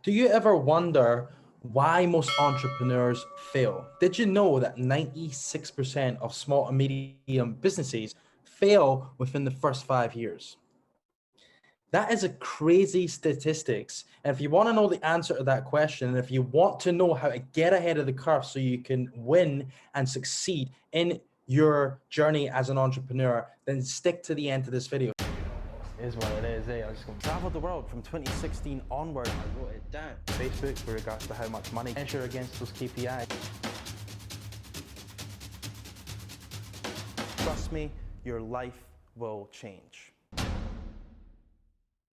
Do you ever wonder why most entrepreneurs fail? Did you know that 96% of small and medium businesses fail within the first 5 years? That is a crazy statistics. And if you want to know the answer to that question, and if you want to know how to get ahead of the curve so you can win and succeed in your journey as an entrepreneur, then stick to the end of this video. Is what it is, eh? I just traveled the world from 2016 onward. I wrote it down. Facebook with regards to how much money measure against those KPIs. Trust me, your life will change.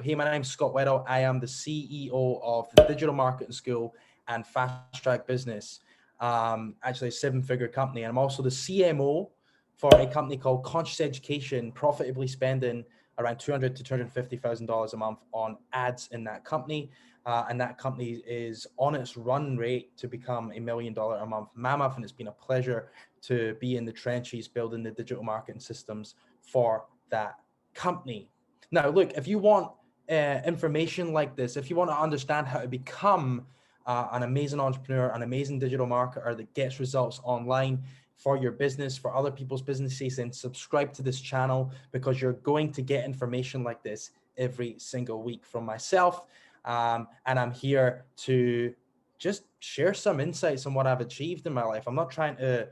Hey, my name's Scott Weddell. I am the CEO of the Digital Marketing School and Fast Track Business, actually a seven-figure company. And I'm also the CMO for a company called Conscious Education, profitably spending around $200,000 to $250,000 a month on ads in that company. And that company is on its run rate to become $1 million a month mammoth. And it's been a pleasure to be in the trenches building the digital marketing systems for that company. Now, look, if you want information like this, if you want to understand how to become an amazing entrepreneur, an amazing digital marketer that gets results online for your business, for other people's businesses, then subscribe to this channel, because you're going to get information like this every single week from myself. And I'm here to just share some insights on what I've achieved in my life. I'm not trying to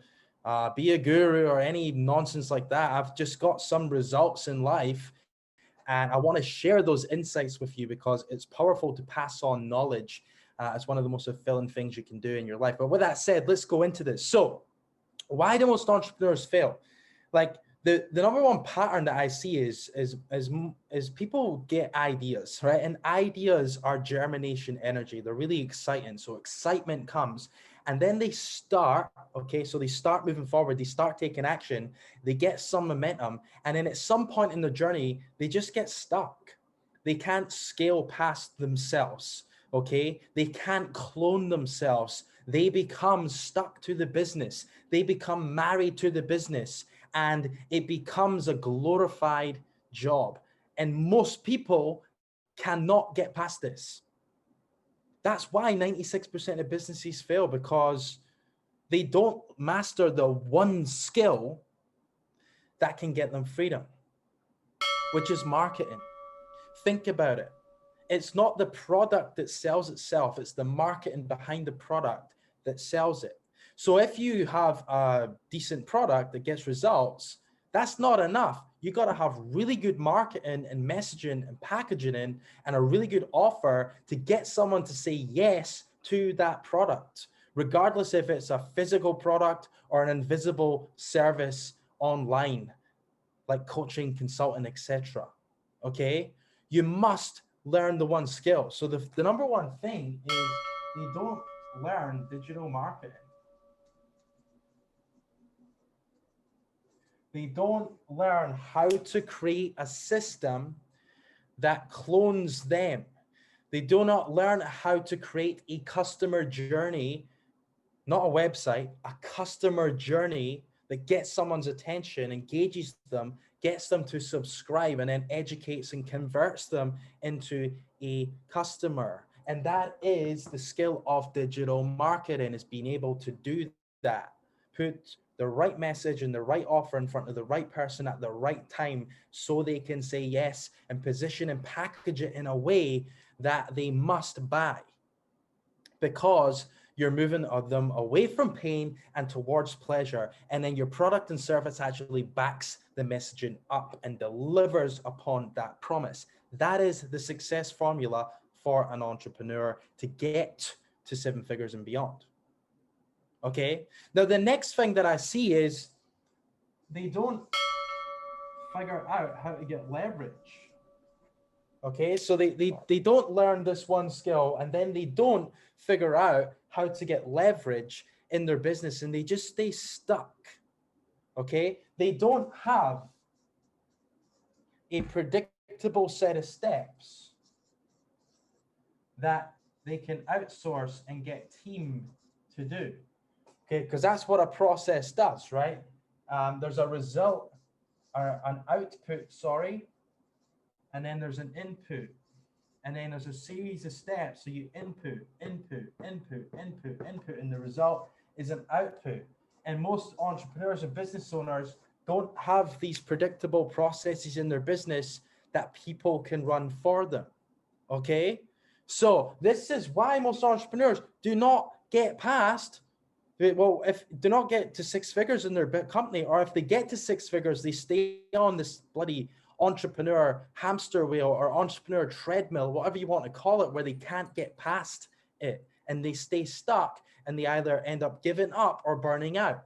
be a guru or any nonsense like that. I've just got some results in life, and I want to share those insights with you because it's powerful to pass on knowledge. It's one of the most fulfilling things you can do in your life. But with that said, let's go into this. So why do most entrepreneurs fail? Like the number one pattern that I see is people get ideas, right? And ideas are germination energy. They're really exciting. So excitement comes, and then they start, okay? So they start moving forward, they start taking action, they get some momentum, and then at some point in the journey, they just get stuck. They can't scale past themselves, okay? They can't clone themselves. They become stuck to the business. They become married to the business, and it becomes a glorified job. And most people cannot get past this. That's why 96% of businesses fail, because they don't master the one skill that can get them freedom, which is marketing. Think about it. It's not the product that sells itself. It's the marketing behind the product that sells it. So if you have a decent product that gets results, that's not enough. You got to have really good marketing and messaging and packaging in, and a really good offer to get someone to say yes to that product, regardless if it's a physical product or an invisible service online, like coaching, consulting, etc. Okay, you must learn the one skill. So the number one thing is they don't learn digital marketing. They don't learn how to create a system that clones them. They do not learn how to create a customer journey, not a website, a customer journey that gets someone's attention, engages them, gets them to subscribe, and then educates and converts them into a customer. And that is the skill of digital marketing, is being able to do that. Put the right message and the right offer in front of the right person at the right time so they can say yes, and position and package it in a way that they must buy, because you're moving them away from pain and towards pleasure. And then your product and service actually backs the messaging up and delivers upon that promise. That is the success formula for an entrepreneur to get to seven figures and beyond. Okay. Now, the next thing that I see is they don't figure out how to get leverage. Okay, so they don't learn this one skill, and then they don't figure out how to get leverage in their business, and they just stay stuck. Okay, they don't have a predictable set of steps that they can outsource and get team to do. Okay, because that's what a process does, right? There's a result or an output, sorry, and then there's an input. And then there's a series of steps. So you input, input, input, input, input, and the result is an output. And most entrepreneurs and business owners don't have these predictable processes in their business that people can run for them. Okay? So this is why most entrepreneurs do not get past, well, if do not get to six figures in their company, or if they get to six figures, they stay on this bloody entrepreneur hamster wheel or entrepreneur treadmill, whatever you want to call it, where they can't get past it and they stay stuck and they either end up giving up or burning out.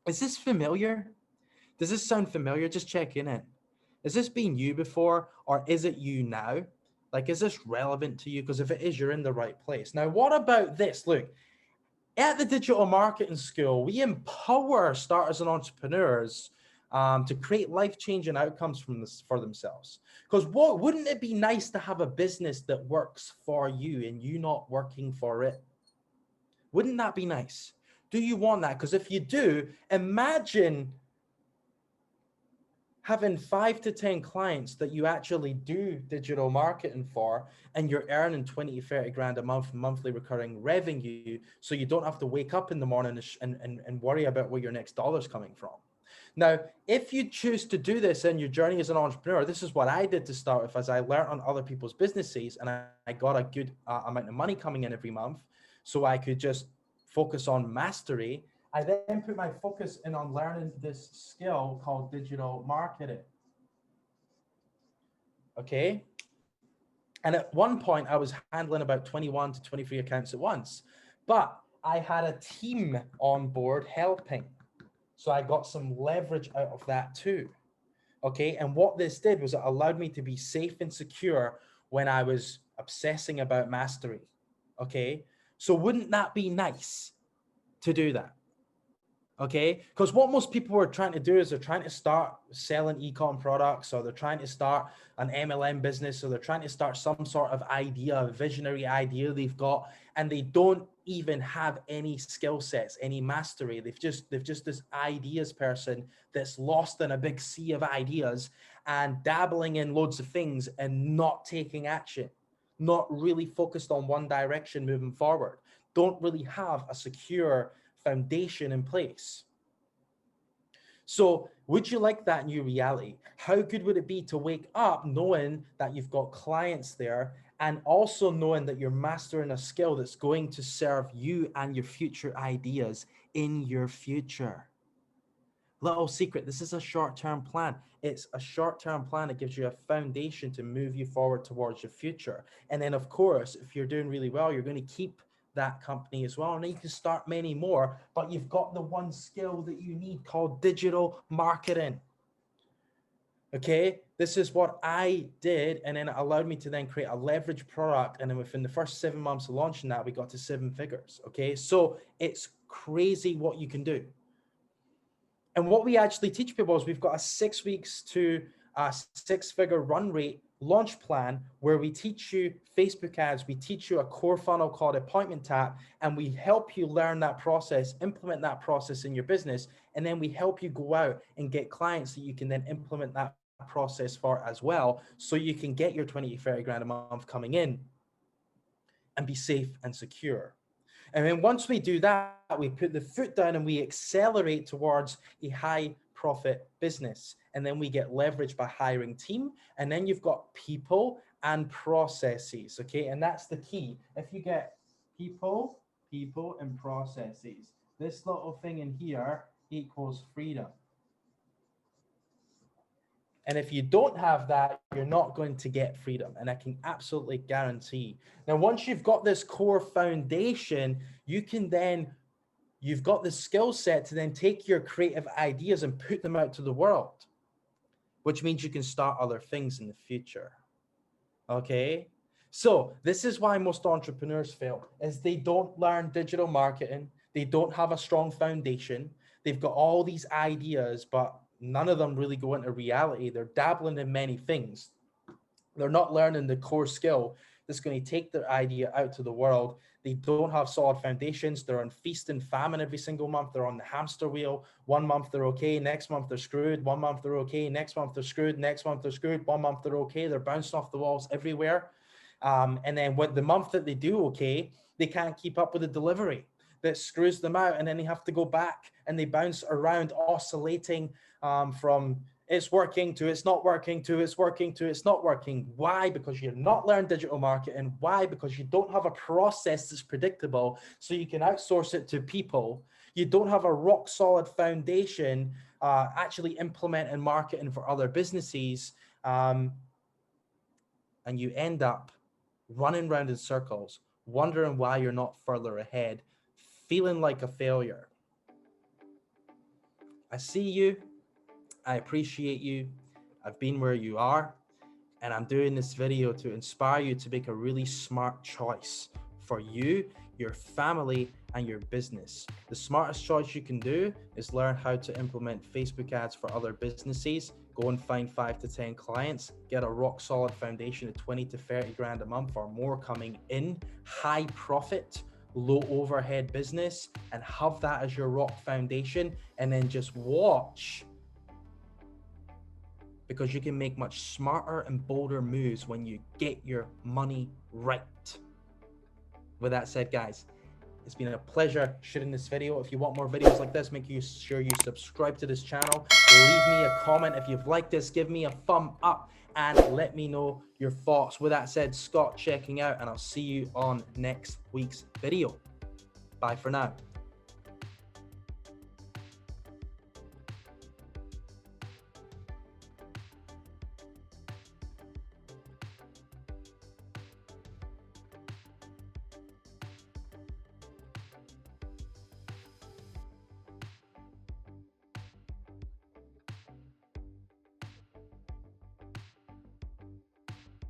Is this familiar? Does this sound familiar? Just check in. Has this been you before, or is it you now? Like, is this relevant to you? Because if it is, you're in the right place. Now, what about this? Look, at the Digital Marketing School, we empower starters and entrepreneurs to create life-changing outcomes for themselves. Because wouldn't it be nice to have a business that works for you and you not working for it? Wouldn't that be nice? Do you want that? Because if you do, imagine having 5 to 10 clients that you actually do digital marketing for, and you're earning 20, 30 grand a month, monthly recurring revenue. So you don't have to wake up in the morning and worry about where your next dollar's coming from. Now, if you choose to do this in your journey as an entrepreneur, this is what I did to start with, as I learned on other people's businesses, and I got a good amount of money coming in every month. So I could just focus on mastery. I then put my focus in on learning this skill called digital marketing. Okay. And at one point I was handling about 21 to 23 accounts at once, but I had a team on board helping. So I got some leverage out of that too. Okay. And what this did was it allowed me to be safe and secure when I was obsessing about mastery. Okay. So wouldn't that be nice to do that? Okay, because what most people are trying to do is they're trying to start selling e-com products, or they're trying to start an MLM business, or they're trying to start some sort of idea, a visionary idea they've got, and they don't even have any skill sets, any mastery. They've just this ideas person that's lost in a big sea of ideas and dabbling in loads of things and not taking action, not really focused on one direction moving forward, don't really have a secure foundation in place. So would you like that new reality? How good would it be to wake up knowing that you've got clients there, and also knowing that you're mastering a skill that's going to serve you and your future ideas in your future? Little secret, this is a short-term plan. It's a short-term plan that gives you a foundation to move you forward towards your future. And then of course, if you're doing really well, you're going to keep that company as well, and then you can start many more, but you've got the one skill that you need called digital marketing. Okay, this is what I did, and then it allowed me to then create a leverage product, and then within the first 7 months of launching that, we got to 7 figures. Okay, so it's crazy what you can do. And what we actually teach people is we've got a 6 weeks to a 6-figure run rate launch plan, where we teach you Facebook ads, we teach you a core funnel called Appointment Tap, and we help you learn that process, implement that process in your business, and then we help you go out and get clients that you can then implement that process for as well, so you can get your 20 to 30 grand a month coming in and be safe and secure. And then once we do that, we put the foot down and we accelerate towards a high profit business. And then we get leverage by hiring team. And then you've got people and processes. Okay. And that's the key. If you get people and processes, this little thing in here equals freedom. And if you don't have that, you're not going to get freedom. And I can absolutely guarantee. Now, once you've got this core foundation, you can then, you've got the skill set to then take your creative ideas and put them out to the world, which means you can start other things in the future. Okay. So this is why most entrepreneurs fail, is they don't learn digital marketing. They don't have a strong foundation. They've got all these ideas, but none of them really go into reality. They're dabbling in many things. They're not learning the core skill that's going to take their idea out to the world. They don't have solid foundations. They're on feast and famine every single month. They're on the hamster wheel. 1 month they're okay, next month they're screwed. 1 month they're okay, next month they're screwed. Next month they're screwed. 1 month they're okay. They're bouncing off the walls everywhere. And then when the month that they do okay, they can't keep up with the delivery. That screws them out, and then they have to go back and they bounce around, oscillating from it's working to it's not working to it's working to it's not working. Why? Because you've not learned digital marketing. Why? Because you don't have a process that's predictable, so you can outsource it to people. You don't have a rock solid foundation actually implementing marketing for other businesses, and you end up running around in circles, wondering why you're not further ahead, feeling like a failure. I see you. I appreciate you. I've been where you are, and I'm doing this video to inspire you to make a really smart choice for you, your family, and your business. The smartest choice you can do is learn how to implement Facebook ads for other businesses. Go and find 5 to 10 clients, get a rock solid foundation of 20 to 30 grand a month or more coming in, high profit, low overhead business, and have that as your rock foundation, and then just watch, because you can make much smarter and bolder moves when you get your money right. With that said, guys, it's been a pleasure shooting this video. If you want more videos like this, make sure you subscribe to this channel. Leave me a comment. If you've liked this, give me a thumb up and let me know your thoughts. With that said, Scott checking out, and I'll see you on next week's video. Bye for now.